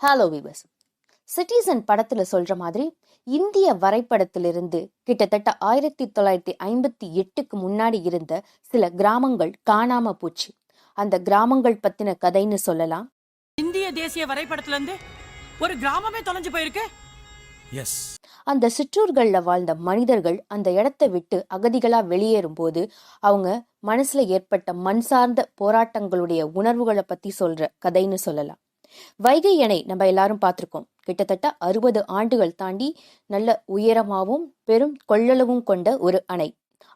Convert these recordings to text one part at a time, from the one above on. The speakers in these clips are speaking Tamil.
Hello viewers. சிட்டிசன் படத்துல சொல்ற மாதிரி இந்திய வரைபடத்திலிருந்து கிட்டத்தட்ட 1958க்கு முன்னாடி இருந்த சில கிராமங்கள் காணாம போச்சு. அந்த கிராமங்கள் பத்தின கதைன்னு சொல்லலாம். இந்திய தேசிய வரைபடத்துல இருந்து ஒரு கிராமமே தொலைஞ்சு போயிருக்கு. எஸ். அந்த சிற்றூர்கள்ல வாழ்ந்த மனிதர்கள் அந்த இடத்தை விட்டு அகதிகளா வெளியேறும் போது அவங்க மனசுல ஏற்பட்ட மண் சார்ந்த போராட்டங்களுடைய உணர்வுகளை பத்தி சொல்ற கதைன்னு சொல்லலாம். வைகை அணை நம்ம எல்லாரும் பார்த்திருக்கோம். கிட்டத்தட்ட 60 ஆண்டுகள் தாண்டி நல்ல உயரமாகவும் பெரும் கொள்ளளவும் கொண்ட ஒரு அணை.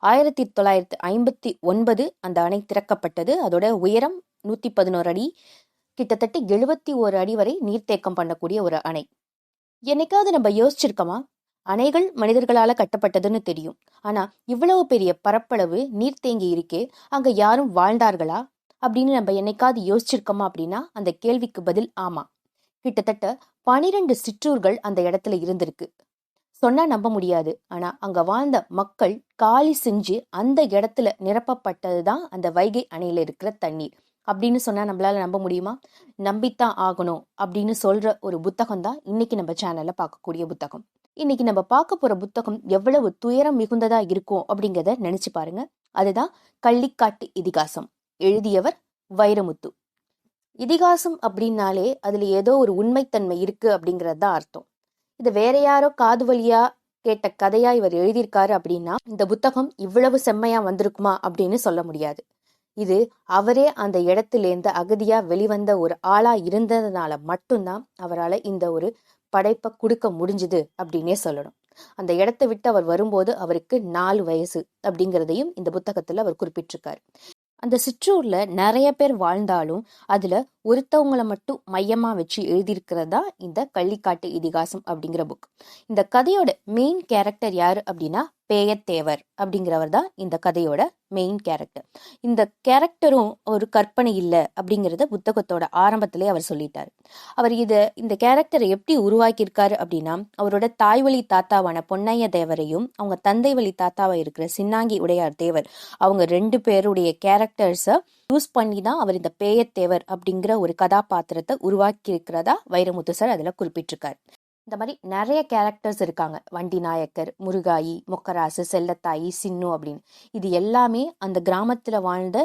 1959 அந்த அணை திறக்கப்பட்டது. அதோட உயரம் 111 அடி, கிட்டத்தட்ட 71 அடி வரை நீர்த்தேக்கம் பண்ணக்கூடிய ஒரு அணை. என்னைக்காவது நம்ம யோசிச்சிருக்கோமா? அணைகள் மனிதர்களால கட்டப்பட்டதுன்னு தெரியும். ஆனா இவ்வளவு பெரிய பரப்பளவு நீர் தேங்கி இருக்கே, அங்க யாரும் வாழ்ந்தார்களா அப்படின்னு நம்ம என்னைக்காவது யோசிச்சிருக்கோமா அப்படின்னா அந்த கேள்விக்கு பதில் ஆமா. கிட்டத்தட்ட 12 சிற்றூர்கள் அந்த இடத்துல இருந்திருக்கு. சொன்னா நம்ப முடியாது. ஆனா அங்க வாழ்ந்த மக்கள் காலி செஞ்சு அந்த இடத்துல நிரப்பப்பட்டதுதான் அந்த வைகை அணையில இருக்கிற தண்ணீர் அப்படின்னு சொன்னா நம்மளால நம்ப முடியுமா? நம்பித்தான் ஆகணும் அப்படின்னு சொல்ற ஒரு புத்தகம் தான் இன்னைக்கு நம்ம சேனல்ல பார்க்கக்கூடிய புத்தகம். இன்னைக்கு நம்ம பார்க்க போற புத்தகம் எவ்வளவு துயரம் மிகுந்ததா இருக்கும் அப்படிங்கிறத நினைச்சு பாருங்க. அதுதான் கள்ளிக்காட்டு இதிகாசம். எழுதியவர் வைரமுத்து. இதிகாசம் அப்படின்னாலே அதுல ஏதோ ஒரு உண்மைத்தன்மை இருக்கு அப்படிங்கிறது தான் அர்த்தம். இது வேற யாரோ காது வழியா கேட்ட கதையா இவர் எழுதியிருக்காரு அப்படின்னா இந்த புத்தகம் இவ்வளவு செம்மையா வந்திருக்குமா அப்படின்னு சொல்ல முடியாது. இது அவரே அந்த இடத்திலேருந்து அகதியா வெளிவந்த ஒரு ஆளா இருந்ததுனால மட்டும்தான் அவரால் இந்த ஒரு படைப்பை கொடுக்க முடிஞ்சுது அப்படின்னே சொல்லணும். அந்த இடத்தை விட்டு அவர் வரும்போது அவருக்கு 4 வயசு அப்படிங்கிறதையும் இந்த புத்தகத்துல அவர் குறிப்பிட்டிருக்காரு. அந்த சிற்றூர்ல நிறைய பேர் வாழ்ந்தாலும் அதுல ஒருத்தவங்களை மட்டும் மையமா வச்சு எழுதியிருக்கிறதா இந்த கள்ளிக்காட்டு இதிகாசம் அப்படிங்கிற புக். இந்த கதையோட மெயின் கேரக்டர் யாரு அப்படின்னா பேயத்தேவர் அப்படிங்கிறவர் தான் இந்த கதையோட மெயின் கேரக்டர். இந்த கேரக்டரும் ஒரு கற்பனை இல்லை அப்படிங்கிறத புத்தகத்தோட ஆரம்பத்திலே அவர் சொல்லிட்டாரு. அவர் இந்த கேரக்டரை எப்படி உருவாக்கியிருக்காரு அப்படின்னா அவரோட தாய்வழி தாத்தாவான பொன்னைய தேவரையும் அவங்க தந்தை வழி தாத்தாவா இருக்கிற சின்னாங்கி உடையார் தேவர் அவங்க 2 பேருடைய கேரக்டர்ஸை யூஸ் பண்ணி தான் அவர் இந்த பேயத்தேவர் அப்படிங்கிற ஒரு கதாபாத்திரத்தை உருவாக்கி இருக்கிறதா வைரமுத்து சார் அதுல குறிப்பிட்டிருக்காரு. இந்த மாதிரி நிறைய கேரக்டர்ஸ் இருக்காங்க. வண்டி நாயக்கர், முருகாயி, மொக்கராசு, செல்லத்தாயி, சின்னு அப்படின்னு. இது எல்லாமே அந்த கிராமத்துல வாழ்ந்த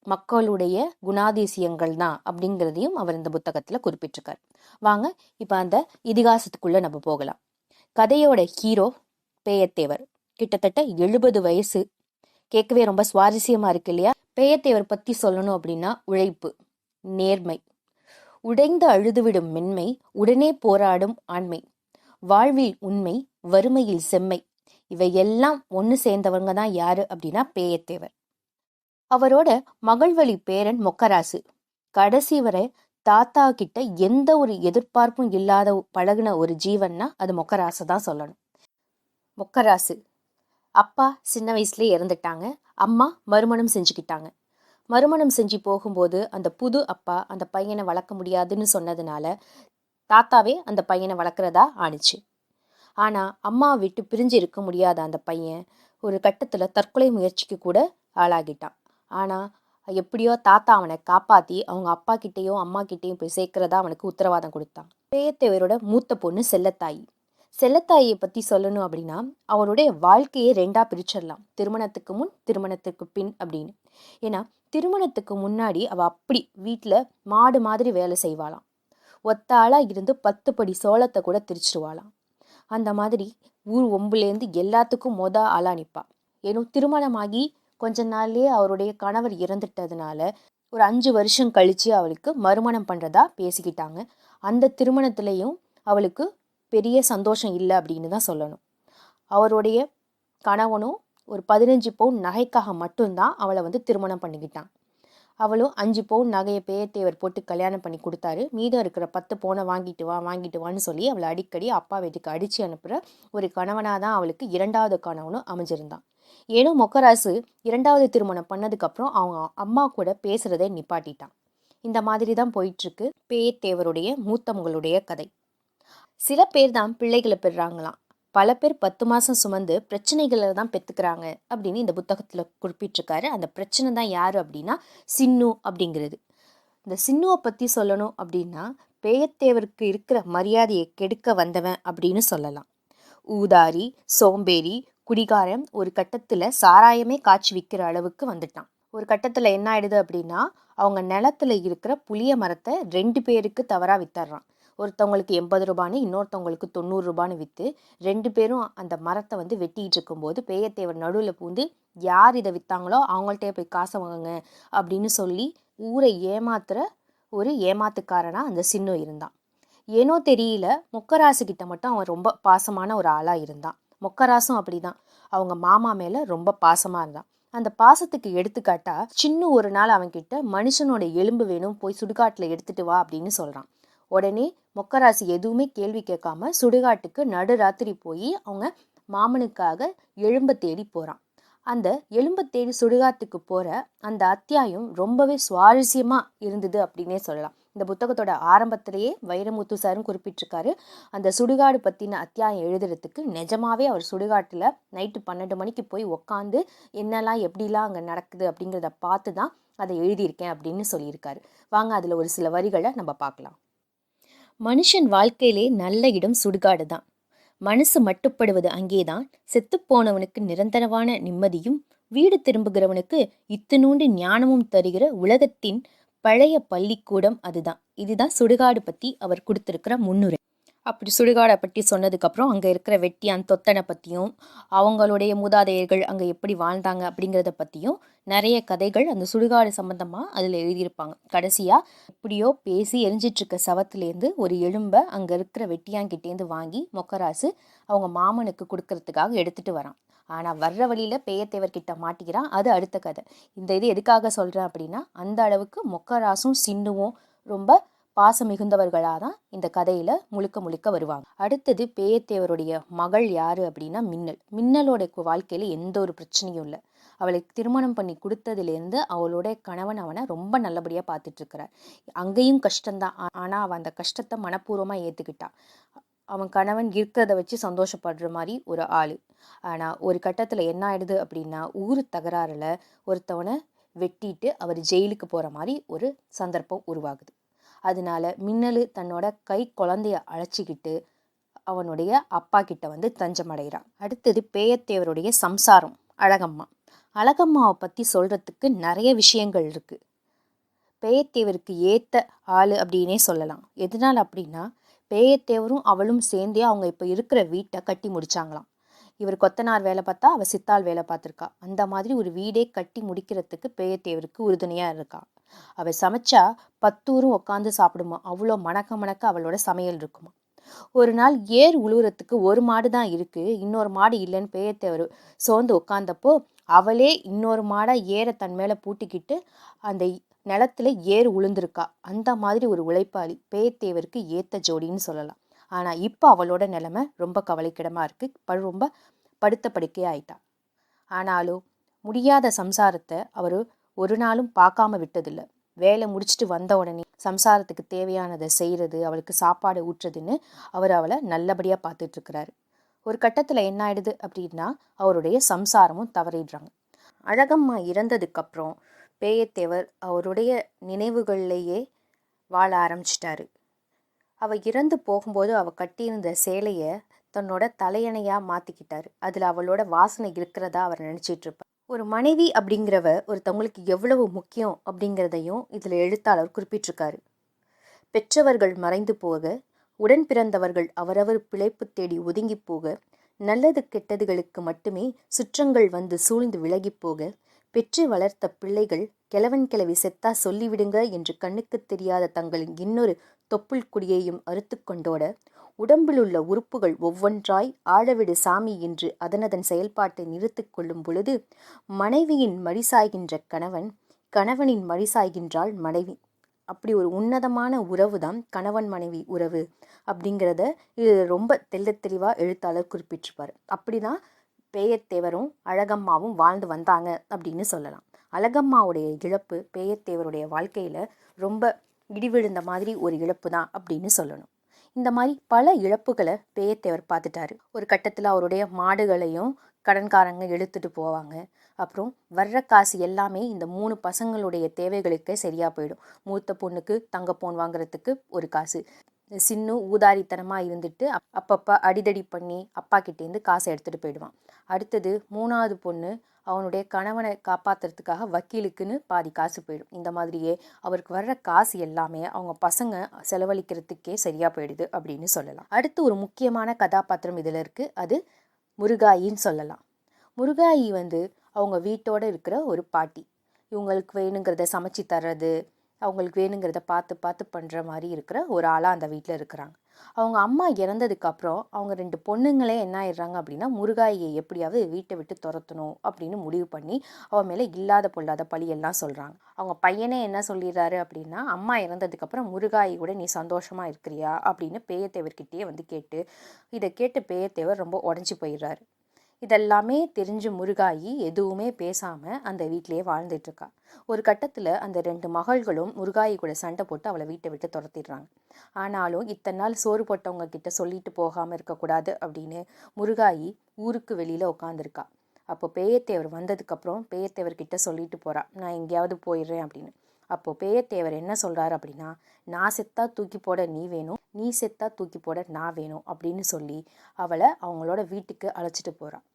மக்களுடைய குணாதிசயங்கள் தான் அப்படிங்கிறதையும் அவர் இந்த புத்தகத்துல குறிப்பிட்டிருக்காரு. வாங்க இப்ப அந்த இதிகாசத்துக்குள்ள நம்ம போகலாம். கதையோட ஹீரோ பேயத்தேவர். கிட்டத்தட்ட 70 வயசு. கேட்கவே ரொம்ப சுவாரஸ்யமா இருக்கு இல்லையா? பேயத்தேவர் பத்தி சொல்லணும் அப்படின்னா உழைப்பு, நேர்மை, உடைந்து அழுதுவிடும் மென்மை, உடனே போராடும் ஆண்மை, வாழ்வில் உண்மை, வறுமையில் செம்மை, இவையெல்லாம் ஒன்று சேர்ந்தவங்க தான் யாரு அப்படின்னா பேயத்தேவர். அவரோட மகள் வழி பேரன் மொக்கராசு. கடைசி வரை தாத்தா கிட்ட எந்த ஒரு எதிர்பார்ப்பும் இல்லாத பழகுன ஒரு ஜீவன்னா அது மொக்கராசு தான் சொல்லணும். மொக்கராசு அப்பா சின்ன வயசுல இறந்துட்டாங்க. அம்மா மறுமணம் செஞ்சுக்கிட்டாங்க. மறுமணம் செஞ்சு போகும்போது அந்த புது அப்பா அந்த பையனை வளர்க்க முடியாதுன்னு சொன்னதுனால தாத்தாவே அந்த பையனை வளர்க்குறதா ஆணிச்சு. ஆனால் அம்மா விட்டு பிரிஞ்சு இருக்க முடியாத அந்த பையன் ஒரு கட்டத்தில் தற்கொலை முயற்சிக்கு கூட ஆளாகிட்டான். ஆனால் எப்படியோ தாத்தா அவனை காப்பாற்றி அவங்க அப்பா கிட்டேயும் அம்மா கிட்டேயும் போய் சேர்க்கிறதா அவனுக்கு உத்தரவாதம் கொடுத்தான். பேயத்தேவரோட மூத்த பொண்ணு செல்லத்தாயி. செல்லத்தாயை பற்றி சொல்லணும் அப்படின்னா அவருடைய வாழ்க்கையை 2ஆக பிரிச்சிடலாம். திருமணத்துக்கு முன், திருமணத்துக்கு பின் அப்படின்னு. ஏன்னா திருமணத்துக்கு முன்னாடி அவள் அப்படி வீட்டில் மாடு மாதிரி வேலை செய்வாளாம். ஒத்த ஆளாக இருந்து 10 படி சோளத்தை கூட திரிச்சிருவாளாம். அந்த மாதிரி ஊர் ஒம்புலேருந்து எல்லாத்துக்கும் ஆளாக நிற்பா. ஏன்னா திருமணமாகி கொஞ்ச நாள்லேயே அவருடைய கணவர் இறந்துட்டதுனால ஒரு 5 வருஷம் கழித்து அவளுக்கு மறுமணம் பண்ணுறதா பேசிக்கிட்டாங்க. அந்த திருமணத்துலேயும் அவளுக்கு பெரிய சந்தோஷம் இல்லை அப்படின்னு தான் சொல்லணும். அவருடைய கணவனும் ஒரு 15 பவுன் நகைக்காக மட்டும்தான் அவளை திருமணம் பண்ணிக்கிட்டான். அவளும் 5 பவுன் நகையை பேயத்தேவர் போட்டு கல்யாணம் பண்ணி கொடுத்தாரு. மீதம் இருக்கிற 10 பவுனை வாங்கிட்டு வான்னு சொல்லி அவளை அடிக்கடி அப்பா வீட்டுக்கு அடித்து அனுப்புகிற ஒரு கணவனாக தான் அவளுக்கு 2வது கணவனும் அமைஞ்சிருந்தான். ஏனோ மொக்கராசு 2வது திருமணம் பண்ணதுக்கப்புறம் அவங்க அம்மா கூட பேசுகிறதை நிப்பாட்டிட்டான். இந்த மாதிரி தான் போயிட்டுருக்கு பேயத்தேவருடைய மூத்தவங்களுடைய கதை. சில பேர் தான் பிள்ளைகளை பெறுறாங்களாம். பல பேர் 10 மாதம் சுமந்து பிரச்சனைகளை தான் பெற்றுக்கிறாங்க அப்படின்னு இந்த புத்தகத்தில் குறிப்பிட்டிருக்காரு. அந்த பிரச்சனை தான் யார் அப்படின்னா சின்னு அப்படிங்கிறது. இந்த சின்னுவை பற்றி சொல்லணும் அப்படின்னா பேயத்தேவருக்கு இருக்கிற மரியாதையை கெடுக்க வந்தவன் அப்படின்னு சொல்லலாம். ஊதாரி, சோம்பேறி, குடிகாரன் ஒரு கட்டத்தில் சாராயமே காய்ச்சி விற்கிற அளவுக்கு வந்துட்டான். ஒரு கட்டத்தில் என்ன ஆயிடுது அப்படின்னா, அவங்க நிலத்துல இருக்கிற புளிய மரத்தை 2 பேருக்கு தவறாக வித்தர்றான். ஒருத்தவங்களுக்கு 80 ரூபான்னு, இன்னொருத்தவங்களுக்கு 90 ரூபான்னு விற்று 2 பேரும் அந்த மரத்தை வெட்டிகிட்டு இருக்கும்போது பேயத்தேவர் நடுவில் பூந்து, யார் இதை விற்றாங்களோ அவங்கள்ட்டே போய் காசை வாங்குங்க அப்படின்னு சொல்லி ஊரை ஏமாத்துற ஒரு ஏமாத்துக்காரனாக அந்த சின்னு இருந்தான். ஏனோ தெரியல, மொக்கராசு கிட்ட மட்டும் அவன் ரொம்ப பாசமான ஒரு ஆளாக இருந்தான். மொக்கராசும் அப்படிதான், அவங்க மாமா மேலே ரொம்ப பாசமாக இருந்தான். அந்த பாசத்துக்கு எடுத்துக்காட்டா சின்ன ஒரு நாள் அவன்கிட்ட மனுஷனோட எலும்பு வேணும், போய் சுடுகாட்டில் எடுத்துட்டு வா அப்படின்னு சொல்கிறான். உடனே மொக்கராசு எதுவுமே கேள்வி கேட்காம சுடுகாட்டுக்கு நடுராத்திரி போய் அவங்க மாமனுக்காக எலும்பை தேடி போகிறான். அந்த எலும்பை தேடி சுடுகாட்டுக்கு போகிற அந்த அத்தியாயம் ரொம்பவே சுவாரஸ்யமாக இருந்தது அப்படின்னே சொல்லலாம். இந்த புத்தகத்தோட ஆரம்பத்திலேயே வைரமுத்து சாரும் குறிப்பிட்டிருக்காரு, அந்த சுடுகாடு பற்றின அத்தியாயம் எழுதுறதுக்கு நிஜமாவே அவர் சுடுகாட்டில் நைட்டு 12 மணிக்கு போய் உக்காந்து என்னெல்லாம் எப்படிலாம் அங்கே நடக்குது அப்படிங்கிறத பார்த்து தான் அதை எழுதியிருக்கேன் அப்படின்னு சொல்லியிருக்காரு. வாங்க அதில் ஒரு சில வரிகளை நம்ம பார்க்கலாம். மனுஷன் வாழ்க்கையிலே நல்ல இடம் சுடுகாடு தான். மனசு மட்டுப்படுவது அங்கேதான். செத்துப்போனவனுக்கு நிரந்தரமான நிம்மதியும், வீடு திரும்புகிறவனுக்கு இத்தினூண்டு ஞானமும் தருகிற உலகத்தின் பழைய பள்ளிக்கூடம் அதுதான். இதுதான் சுடுகாடு பற்றி அவர் கொடுத்துருக்கிற முன்னுரை. அப்படி சுடுகாடை பற்றி சொன்னதுக்கப்புறம் அங்கே இருக்கிற வெட்டியான் தொத்தனை பற்றியும், அவங்களுடைய மூதாதையர்கள் அங்கே எப்படி வாழ்ந்தாங்க அப்படிங்கிறத பற்றியும் நிறைய கதைகள் அந்த சுடுகாடு சம்மந்தமாக அதில் எழுதியிருப்பாங்க. கடைசியாக எப்படியோ பேசி எரிஞ்சிட்ருக்க சவத்துலேருந்து ஒரு எலும்பை அங்கே இருக்கிற வெட்டியான்கிட்டேருந்து வாங்கி மொக்கராசு அவங்க மாமனுக்கு கொடுக்கறதுக்காக எடுத்துகிட்டு வரான். ஆனால் வர்ற வழியில் பேயத்தேவர்கிட்ட மாட்டிக்கிறான். அது அடுத்த கதை. இந்த இது எதுக்காக சொல்கிறேன் அப்படின்னா, அந்த அளவுக்கு மொக்கராசும் சின்னுவும் ரொம்ப பாசம் மிகுந்தவர்களாக தான் இந்த கதையில் முழுக்க முழுக்க வருவாங்க. அடுத்தது பேயத்தேவருடைய மகள் யார் அப்படின்னா மின்னல். மின்னலோட வாழ்க்கையில் எந்த ஒரு பிரச்சனையும் இல்லை. அவளுக்கு திருமணம் பண்ணி கொடுத்ததுலேருந்து அவளோட கணவன் அவனை ரொம்ப நல்லபடியாக பார்த்துட்ருக்கிறார். அங்கேயும் கஷ்டம்தான், ஆனால் அவன் அந்த கஷ்டத்தை மனப்பூர்வமாக ஏற்றுக்கிட்டான். அவன் கணவன் இருக்கிறத வச்சு சந்தோஷப்படுற மாதிரி ஒரு ஆள். ஆனால் ஒரு கட்டத்தில் என்ன ஆயிடுது அப்படின்னா, ஊர் தகராறில் ஒருத்தவனை வெட்டிட்டு அவர் ஜெயிலுக்கு போகிற மாதிரி ஒரு சந்தர்ப்பம் உருவாகுது. அதனால மின்னலு தன்னோட கை குழந்தைய அழைச்சிக்கிட்டு அவனுடைய அப்பா கிட்ட தஞ்சம் அடைகிறான். அடுத்தது பேயத்தேவருடைய சம்சாரம் அழகம்மா. அழகம்மாவை பற்றி சொல்கிறதுக்கு நிறைய விஷயங்கள் இருக்குது. பேயத்தேவருக்கு ஏற்ற ஆள் அப்படின்னே சொல்லலாம். எதனால் அப்படின்னா, பேயத்தேவரும் அவளும் சேர்ந்தே அவங்க இப்போ இருக்கிற வீட்டை கட்டி முடிச்சாங்களாம். இவர் கொத்தனார் வேலை பார்த்தா, அவள் சித்தாள் வேலை பார்த்துருக்கா. அந்த மாதிரி ஒரு வீடே கட்டி முடிக்கிறதுக்கு பேயத்தேவருக்கு உறுதுணையாக இருக்கா. அவள் சமைச்சா 10 ஊரும் உட்காந்து சாப்பிடுமா. அவ்வளோ மணக்க மணக்க அவளோட சமையல் இருக்குமா. ஒரு நாள் ஏர் உழுவுறதுக்கு ஒரு மாடு தான் இருக்குது, இன்னொரு மாடு இல்லைன்னு பேயத்தேவர் சோர்ந்து உட்காந்தப்போ அவளே இன்னொரு மாடை ஏரை தன் மேலே பூட்டிக்கிட்டு அந்த நிலத்துல ஏறு உளுந்திருக்கா. அந்த மாதிரி ஒரு உழைப்பாளி பேயத்தேவருக்கு ஏத்த ஜோடின்னு சொல்லலாம். ஆனால் இப்போ அவளோட நிலைமை ரொம்ப கவலைக்கிடமாக இருக்குது. ரொம்ப படுத்த படுக்கையாக ஆயிட்டா. ஆனாலும் முடியாத சம்சாரத்தை அவர் ஒரு நாளும் பார்க்காம விட்டதில்லை. வேலை முடிச்சுட்டு வந்த உடனே சம்சாரத்துக்கு தேவையானதை செய்கிறது, அவளுக்கு சாப்பாடு ஊற்றுறதுன்னு அவர் அவளை நல்லபடியாக பார்த்துட்ருக்கிறாரு. ஒரு கட்டத்தில் என்ன ஆயிடுது அப்படின்னா, அவருடைய சம்சாரமும் தவறிடுறாங்க. அழகம்மா இறந்ததுக்கப்புறம் பேயத்தேவர் அவருடைய நினைவுகள்லேயே வாழ ஆரம்பிச்சிட்டாரு. அவள் இறந்து போகும்போது அவள் கட்டியிருந்த சேலையை தன்னோட தலையணையாக மாற்றிக்கிட்டாரு. அதில் அவளோட வாசனை இருக்கிறதா அவர் நினச்சிட்டு இருப்பார். ஒரு மனைவி அப்படிங்கிறவ ஒருத்தவங்களுக்கு எவ்வளவு முக்கியம் அப்படிங்கிறதையும் இதில் எழுத்தாளர் குறிப்பிட்டிருக்காரு. பெற்றவர்கள் மறைந்து போக, உடன் பிறந்தவர்கள் அவரவர் பிழைப்பு தேடி ஒதுங்கி போக, நல்லது கெட்டதுகளுக்கு மட்டுமே சுற்றங்கள் வந்து சூழ்ந்து விலகி போக, பெற்று வளர்த்த பிள்ளைகள் கிழவன் கிழவி செத்தா சொல்லிவிடுங்க என்று கண்ணுக்கு தெரியாத தங்களின் இன்னொரு தொப்புள் குடியையும் அறுத்து கொண்டோட, உடம்பிலுள்ள உறுப்புகள் ஒவ்வொன்றாய் ஆழவிடு சாமி என்று அதனதன் செயல்பாட்டை நிறுத்தி கொள்ளும் பொழுது, மனைவியின் மடிசாய்கின்ற கணவன், கணவனின் மடிசாய்கின்றாள் மனைவி. அப்படி ஒரு உன்னதமான உறவு தான் கணவன் மனைவி உறவு அப்படிங்கிறத இது ரொம்ப தெளிவாக எழுத்தாளர் குறிப்பிட்டிருப்பார். அப்படி தான் பேயத்தேவரும் அழகம்மாவும் வாழ்ந்து வந்தாங்க அப்படின்னு சொல்லலாம். அழகம்மாவுடைய இழப்பு பேயத்தேவருடைய வாழ்க்கையில் ரொம்ப இடிவிழுந்த மாதிரி ஒரு இழப்பு தான் அப்படின்னு சொல்லணும். இந்த மாதிரி பல இழப்புகளை பேயத்தேவர் பார்த்துட்டாரு. ஒரு கட்டத்தில் அவருடைய மாடுகளையும் கடன்காரங்க இழுத்துட்டு போவாங்க. அப்புறம் வர்ற காசு எல்லாமே இந்த 3 பசங்களுடைய தேவைகளுக்கே சரியா போயிடும். மூத்த பொண்ணுக்கு தங்க பவுன் வாங்குறதுக்கு ஒரு காசு, சின்னு ஊதாரித்தனமா இருந்துட்டு அப்பப்ப அடிதடி பண்ணி அப்பா கிட்டேருந்து காசை எடுத்துட்டு போயிடுவான். அடுத்தது 3வது பொண்ணு அவனுடைய கணவனை காப்பாத்துறதுக்காக வக்கீலுக்குன்னு பாதி காசு போயிடும். இந்த மாதிரியே அவருக்கு வர்ற காசு எல்லாமே அவங்க பசங்க செலவழிக்கிறதுக்கே சரியா போயிடுது அப்படின்னு சொல்லலாம். அடுத்து ஒரு முக்கியமான கதாபாத்திரம் இதுல இருக்கு. அது முருகாயின்னு சொல்லலாம். முருகாயி அவங்க வீட்டோட இருக்கிற ஒரு பாட்டி. இவங்களுக்கு வேணுங்கிறத சமைச்சு தர்றது, அவங்களுக்கு வேணுங்கிறத பார்த்து பார்த்து பண்ணுற மாதிரி இருக்கிற ஒரு ஆளாக அந்த வீட்டில் இருக்கிறாங்க. அவங்க அம்மா இறந்ததுக்கப்புறம் அவங்க 2 பொண்ணுங்களே என்ன ஆயிடுறாங்க அப்படின்னா, முருகாயியை எப்படியாவது வீட்டை விட்டு துரத்தணும் அப்படின்னு முடிவு பண்ணி அவன் மேலே இல்லாத பொல்லாத பழியெல்லாம் சொல்கிறாங்க. அவங்க பையனே என்ன சொல்லிடுறாரு அப்படின்னா, அம்மா இறந்ததுக்கப்புறம் முருகாயி கூட நீ சந்தோஷமாக இருக்கிறியா அப்படின்னு பேயத்தேவர்கிட்டயே கேட்டு, இதை கேட்டு பேயத்தேவர் ரொம்ப உடஞ்சி போயிடுறாரு. இதெல்லாமே தெரிஞ்சு முருகாயி எதுவுமே பேசாமல் அந்த வீட்டிலேயே வாழ்ந்துட்டுருக்கா. ஒரு கட்டத்தில் அந்த 2 மகள்களும் முருகாயி கூட சண்டை போட்டு அவளை வீட்டை விட்டு துரத்திடுறாங்க. ஆனாலும் இத்தனை நாள் சோறு போட்டவங்க கிட்ட சொல்லிட்டு போகாமல் இருக்கக்கூடாது அப்படின்னு முருகாயி ஊருக்கு வெளியில் உட்காந்துருக்கா. அப்போ பேயத்தேவர் வந்ததுக்கப்புறம் பேயத்தேவர்கிட்ட சொல்லிட்டு போகிறா, நான் எங்கேயாவது போயிடுறேன் அப்படின்னு. அப்போது பேயத்தேவர் என்ன சொல்கிறாரு அப்படின்னா, நான் செத்தா தூக்கி போட நீ வேணும், நீ செத்தா தூக்கி போட நான் வேணும் அப்படின்னு சொல்லி அவளை அவங்களோட வீட்டுக்கு அழைச்சிட்டு போகிறான்.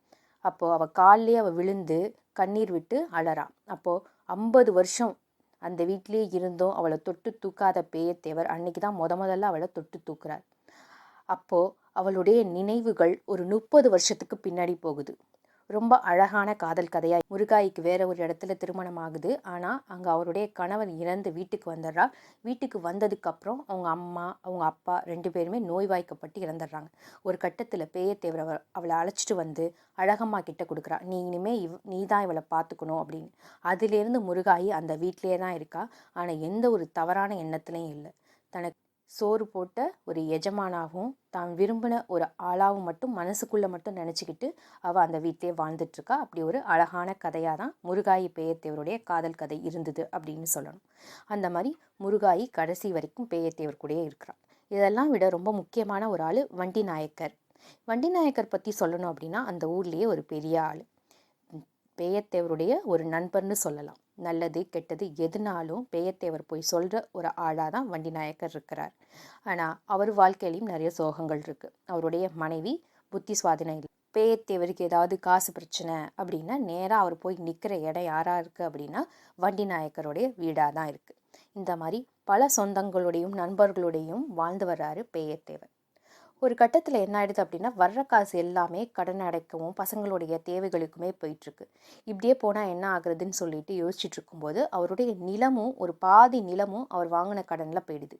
அப்போது அவள் காலிலே அவள் விழுந்து கண்ணீர் விட்டு அழறா. அப்போது 50 வருஷம் அந்த வீட்டிலே இருந்தும் அவளை தொட்டு தூக்காத பேயத்தேவர் அன்னைக்கு தான் முதல்ல அவளை தொட்டு தூக்குறார். அப்போது அவளுடைய நினைவுகள் ஒரு 30 வருஷத்துக்கு பின்னாடி போகுது. ரொம்ப அழகான காதல் கதையாக முருகாய்க்கு வேற ஒரு இடத்துல திருமணம் ஆகுது. ஆனால் அங்கே அவருடைய கணவர் இறந்து வீட்டுக்கு வந்துடுறா. வீட்டுக்கு வந்ததுக்கப்புறம் அவங்க அம்மா அவங்க அப்பா 2 பேருமே நோய்வாய்க்கப்பட்டு இறந்துடுறாங்க. ஒரு கட்டத்தில் பேயத்தேவர் அவளை அழைச்சிட்டு வந்து அழகம்மா கிட்ட கொடுக்குறா, நீ இனிமே நீ தான் இவளை பார்த்துக்கணும் அப்படின்னு. அதுலேருந்து முருகாயி அந்த வீட்டிலே தான் இருக்கா. ஆனால் எந்த ஒரு தவறான எண்ணத்துலையும் இல்லை. தனக்கு சோறு போட்ட ஒரு எஜமானாகவும் தான் விரும்பின ஒரு ஆளாகவும் மட்டும் மனசுக்குள்ளே மட்டும் நினச்சிக்கிட்டு அவள் அந்த வீட்டிலே வாழ்ந்துட்டுருக்கா. அப்படி ஒரு அழகான கதையாக தான் முருகாயி பேயத்தேவருடைய காதல் கதை இருந்தது அப்படின்னு சொல்லணும். அந்த மாதிரி முருகாயி கடைசி வரைக்கும் பேயத்தேவர் கூடயே இருக்கிறான். இதெல்லாம் விட ரொம்ப முக்கியமான ஒரு ஆள் வண்டி நாயக்கர். வண்டி நாயக்கர் பற்றி சொல்லணும் அப்படின்னா அந்த ஊர்லேயே ஒரு பெரிய ஆள். பேயத்தேவருடைய ஒரு நண்பர்னு சொல்லலாம். நல்லது கெட்டது எதுனாலும் பேயத்தேவர் போய் சொல்கிற ஒரு ஆளாக தான் வண்டி நாயக்கர் இருக்கிறார். ஆனால் அவர் வாழ்க்கையிலையும் நிறைய சோகங்கள் இருக்குது. அவருடைய மனைவி புத்தி சுவாதீனம் இல்லை. பேயத்தேவருக்கு ஏதாவது காசு பிரச்சனை அப்படின்னா நேராக அவர் போய் நிற்கிற இடம் யாராக இருக்குது அப்படின்னா வண்டி நாயக்கருடைய வீடாக தான் இருக்குது. இந்த மாதிரி பல சொந்தங்களுடையும் நண்பர்களுடையும் வாழ்ந்து வர்றாரு பேயத்தேவர். ஒரு கட்டத்தில் என்ன ஆயிடுது அப்படின்னா, வர்ற காசு எல்லாமே கடன் அடைக்கவும் பசங்களுடைய தேவைகளுக்குமே போயிட்டுருக்கு. இப்படியே போனால் என்ன ஆகுறதுன்னு சொல்லிட்டு யோசிச்சுட்டு இருக்கும்போது அவருடைய நிலமும் ஒரு பாதி நிலமும் அவர் வாங்கின கடனில் போயிடுது.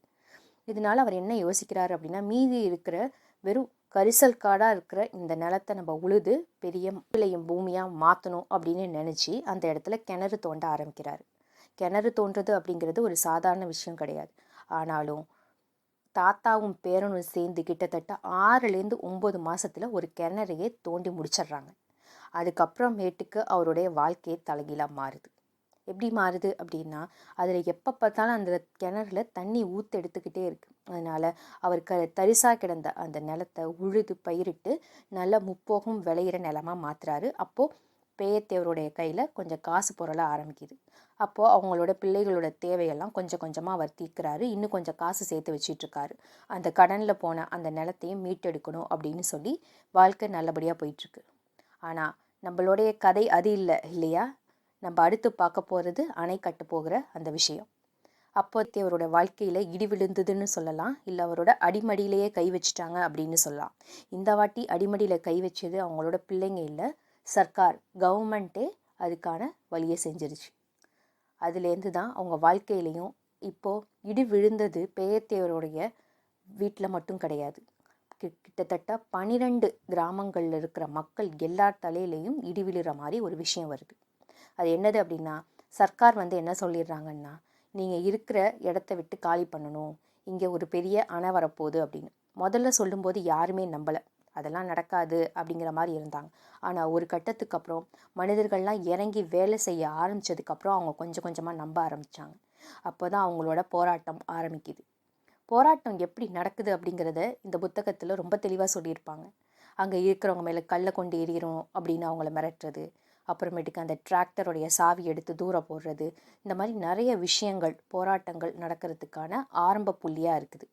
இதனால அவர் என்ன யோசிக்கிறாரு அப்படின்னா, மீதி இருக்கிற வெறும் கரிசல் காடாக இருக்கிற இந்த நிலத்தை நம்ம உழுது பெரிய விளையும் பூமியாக மாற்றணும் அப்படின்னு நினச்சி அந்த இடத்துல கிணறு தோண்ட ஆரம்பிக்கிறாரு. கிணறு தோன்றது அப்படிங்கிறது ஒரு சாதாரண விஷயம் கிடையாது. ஆனாலும் தாத்தாவும் பேரனும் சேர்ந்து கிட்டத்தட்ட 6லேருந்து 9 மாசத்துல ஒரு கிணறையே தோண்டி முடிச்சிடுறாங்க. அதுக்கப்புறமேட்டுக்கு அவருடைய வாழ்க்கையே தலைகீழாக மாறுது. எப்படி மாறுது அப்படின்னா, அதில் எப்போ பார்த்தாலும் அந்த கிணறுல தண்ணி எடுத்துக்கிட்டே இருக்கு. அதனால அவர் தரிசா கிடந்த அந்த நிலத்தை உழுது பயிரிட்டு நல்ல முப்போகம் விளையிற நிலமா மாத்துறாரு. அப்போது பேயத்தேவருடைய கையில் கொஞ்சம் காசு பொருள ஆரம்பிக்குது. அப்போது அவங்களோட பிள்ளைகளோட தேவையெல்லாம் கொஞ்சம் கொஞ்சமாக அவர் தீர்க்கிறாரு. இன்னும் கொஞ்சம் காசு சேர்த்து வச்சிட்ருக்காரு. அந்த கடனில் போன அந்த நிலத்தையும் மீட்டெடுக்கணும் அப்படின்னு சொல்லி வாழ்க்கை நல்லபடியாக போயிட்டுருக்கு. ஆனால் நம்மளுடைய கதை அது இல்லை இல்லையா? நம்ம அடுத்து பார்க்க போகிறது அணை கட்ட போகிற அந்த விஷயம். அப்போதைக்கு அவரோட வாழ்க்கையில் இடி விழுந்ததுன்னு சொல்லலாம், இல்லை அவரோட அடிமடியிலேயே கை வச்சுட்டாங்க அப்படின்னு சொல்லலாம். இந்த வாட்டி அடிமடியில் கை வச்சது அவங்களோட பிள்ளைங்க இல்லை, சர்க்கார் கவர்மெண்ட்டே அதுக்கான வழியை செஞ்சிருச்சு. அதுலேருந்து தான் அவங்க வாழ்க்கையிலையும் இப்போது இடி விழுந்தது பேயத்தேவருடைய வீட்டில் மட்டும் கிடையாது. கிட்டத்தட்ட 12 கிராமங்களில் இருக்கிற மக்கள் எல்லார் தலையிலையும் இடி விழுற மாதிரி ஒரு விஷயம் வருது. அது என்னது அப்படின்னா, சர்க்கார் என்ன சொல்லிடுறாங்கன்னா, நீங்கள் இருக்கிற இடத்த விட்டு காலி பண்ணணும், இங்கே ஒரு பெரிய அணை வரப்போகுது அப்படின்னு. முதல்ல சொல்லும்போது யாருமே நம்பலை, அதெல்லாம் நடக்காது அப்படிங்கிற மாதிரி இருந்தாங்க. ஆனால் ஒரு கட்டத்துக்கு அப்புறம் மனிதர்கள்லாம் இறங்கி வேலை செய்ய ஆரம்பித்ததுக்கப்புறம் அவங்க கொஞ்சம் கொஞ்சமாக நம்ப ஆரம்பித்தாங்க. அப்போ தான் அவங்களோட போராட்டம் ஆரம்பிக்குது. போராட்டம் எப்படி நடக்குது அப்படிங்கிறத இந்த புத்தகத்தில் ரொம்ப தெளிவாக சொல்லியிருப்பாங்க. அங்கே இருக்கிறவங்க மேலே கல்லை கொண்டு எறிகிறோம் அப்படின்னு அவங்கள மிரட்டுறது, அப்புறமேட்டுக்கு அந்த டிராக்டருடைய சாவி எடுத்து தூர போடுறது, இந்த மாதிரி நிறைய விஷயங்கள் போராட்டங்கள் நடக்கிறதுக்கான ஆரம்ப புள்ளியாக இருக்குது.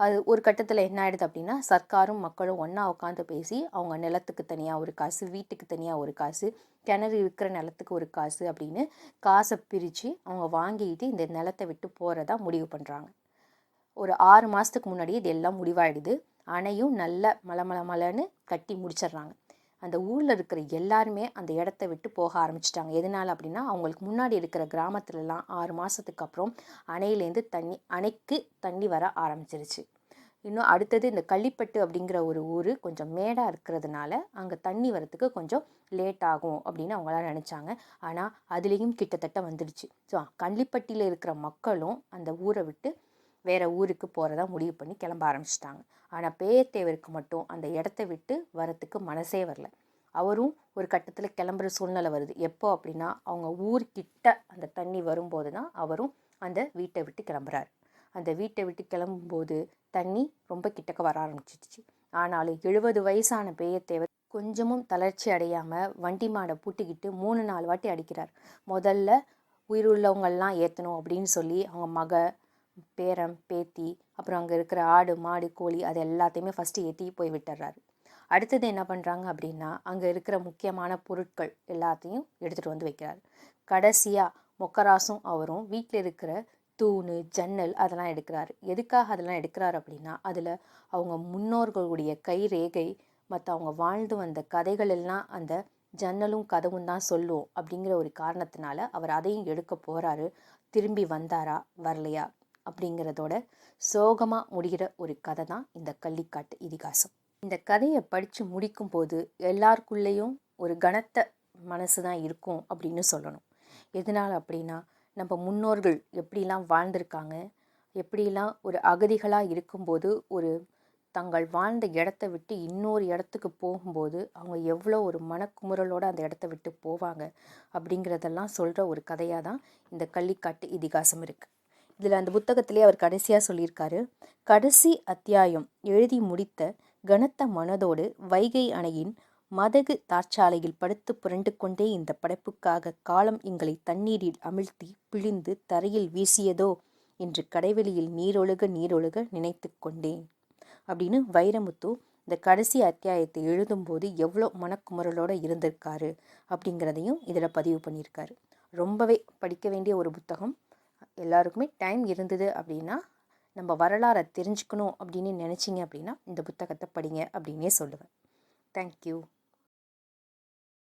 அது ஒரு கட்டத்தில் என்ன ஆகிடுது அப்படின்னா, சர்க்காரும் மக்களும் ஒன்றா உட்காந்து பேசி அவங்க நிலத்துக்கு தனியாக ஒரு காசு, வீட்டுக்கு தனியாக ஒரு காசு, கிணறு இருக்கிற நிலத்துக்கு ஒரு காசு அப்படின்னு காசை பிரித்து அவங்க வாங்கிட்டு இந்த நிலத்தை விட்டு போகிறதா முடிவு பண்ணுறாங்க. ஒரு 6 மாதத்துக்கு முன்னாடியே இது எல்லாம் முடிவாயிடுது. அணையும் நல்ல மலன்னு கட்டி முடிச்சிடுறாங்க. அந்த ஊரில் இருக்கிற எல்லாருமே அந்த இடத்த விட்டு போக ஆரம்பிச்சிட்டாங்க. எதனால் அப்படின்னா, அவங்களுக்கு முன்னாடி இருக்கிற கிராமத்துலலாம் 6 மாதத்துக்கு அப்புறம் அணையிலேருந்து அணைக்கு தண்ணி வர ஆரம்பிச்சிருச்சு. இன்னும் அடுத்தது இந்த கள்ளிப்பட்டு அப்படிங்கிற ஒரு ஊர் கொஞ்சம் மேடாக இருக்கிறதுனால அங்கே தண்ணி வரத்துக்கு கொஞ்சம் லேட் ஆகும் அப்படின்னு அவங்களாம் நினச்சாங்க. ஆனால் அதுலேயும் கிட்டத்தட்ட வந்துடுச்சு. ஸோ கள்ளிப்பட்டியில் இருக்கிற மக்களும் அந்த ஊரை விட்டு வேறு ஊருக்கு போகிறதா முடிவு பண்ணி கிளம்ப ஆரம்பிச்சிட்டாங்க. ஆனால் பேயத்தேவருக்கு மட்டும் அந்த இடத்த விட்டு வரத்துக்கு மனசே வரல. அவரும் ஒரு கட்டத்தில் கிளம்புற சூழ்நிலை வருது. எப்போ அப்படின்னா, அவங்க ஊர்கிட்ட அந்த தண்ணி வரும்போது தான் அவரும் அந்த வீட்டை விட்டு கிளம்புறாரு. அந்த வீட்டை விட்டு கிளம்பும்போது தண்ணி ரொம்ப கிட்டக்க வர ஆரம்பிச்சிடுச்சு. ஆனாலும் 70 வயசான பேயத்தேவர் கொஞ்சமும் தளர்ச்சி அடையாமல் வண்டி மாடை பூட்டிக்கிட்டு 3-4 வாட்டி அடிக்கிறார். முதல்ல உயிருள்ளவங்கள்லாம் ஏற்றணும் அப்படின்னு சொல்லி அவங்க மக, பேரன், பேத்தி, அப்புறம் அங்கே இருக்கிற ஆடு, மாடு, கோழி அது எல்லாத்தையுமே ஃபஸ்ட்டு ஏற்றி போய் விட்டுறாரு. அடுத்தது என்ன பண்ணுறாங்க அப்படின்னா, அங்கே இருக்கிற முக்கியமான பொருட்கள் எல்லாத்தையும் எடுத்துகிட்டு வந்து வைக்கிறார். கடைசியாக மொக்கராசும் அவரும் வீட்டில் இருக்கிற தூண், ஜன்னல் அதெல்லாம் எடுக்கிறாரு. எதுக்காக அதெல்லாம் எடுக்கிறாரு அப்படின்னா, அதில் அவங்க முன்னோர்களுடைய கை ரேகை மற்ற அவங்க வாழ்ந்து வந்த கதைகள் எல்லாம் அந்த ஜன்னலும் கதவும் தான் சொல்லும் அப்படிங்கிற ஒரு காரணத்தினால அவர் அதையும் எடுக்க போகிறாரு. திரும்பி வந்தாரா வரலையா அப்படிங்கிறதோட சோகமாக முடிகிற ஒரு கதை தான் இந்த கள்ளிக்காட்டு இதிகாசம். இந்த கதையை படித்து முடிக்கும்போது எல்லாருக்குள்ளேயும் ஒரு கனத்த மனசு தான் இருக்கும் அப்படின்னு சொல்லணும். எதனால் அப்படின்னா, நம்ம முன்னோர்கள் எப்படிலாம் வாழ்ந்திருக்காங்க, எப்படிலாம் ஒரு அகதிகளாக இருக்கும்போது ஒரு தங்கள் வாழ்ந்த இடத்த விட்டு இன்னொரு இடத்துக்கு போகும்போது அவங்க எவ்வளோ ஒரு மனக்குமுறலோடு அந்த இடத்த விட்டு போவாங்க அப்படிங்கிறதெல்லாம் சொல்கிற ஒரு கதையாக தான் இந்த கள்ளிக்காட்டு இதிகாசம் இருக்குது. இதில் அந்த புத்தகத்திலே அவர் கடைசியாக சொல்லியிருக்காரு, கடைசி அத்தியாயம் எழுதி முடித்த கனத்த மனதோடு வைகை அணையின் மதகு தார்ச்சாலையில் படுத்து புரண்டு கொண்டே இந்த படைப்புக்காக காலம் எங்களை தண்ணீரில் அமிழ்த்தி பிழிந்து தரையில் வீசியதோ என்று கடைவெளியில் நீரொழுக நினைத்து கொண்டேன் அப்படின்னு வைரமுத்து இந்த கடைசி அத்தியாயத்தை எழுதும்போது எவ்வளோ மனக்குமுறலோடு இருந்திருக்காரு அப்படிங்கிறதையும் இதில் பதிவு பண்ணியிருக்காரு. ரொம்பவே படிக்க வேண்டிய ஒரு புத்தகம். எல்லாருக்குமே டைம் இருந்தது அப்படின்னா, நம்ம வரலாறை தெரிஞ்சுக்கணும் அப்படின்னு நினச்சிங்க அப்படின்னா இந்த புத்தகத்தை படிங்க அப்படின்னே சொல்லுவேன். தேங்க்யூ.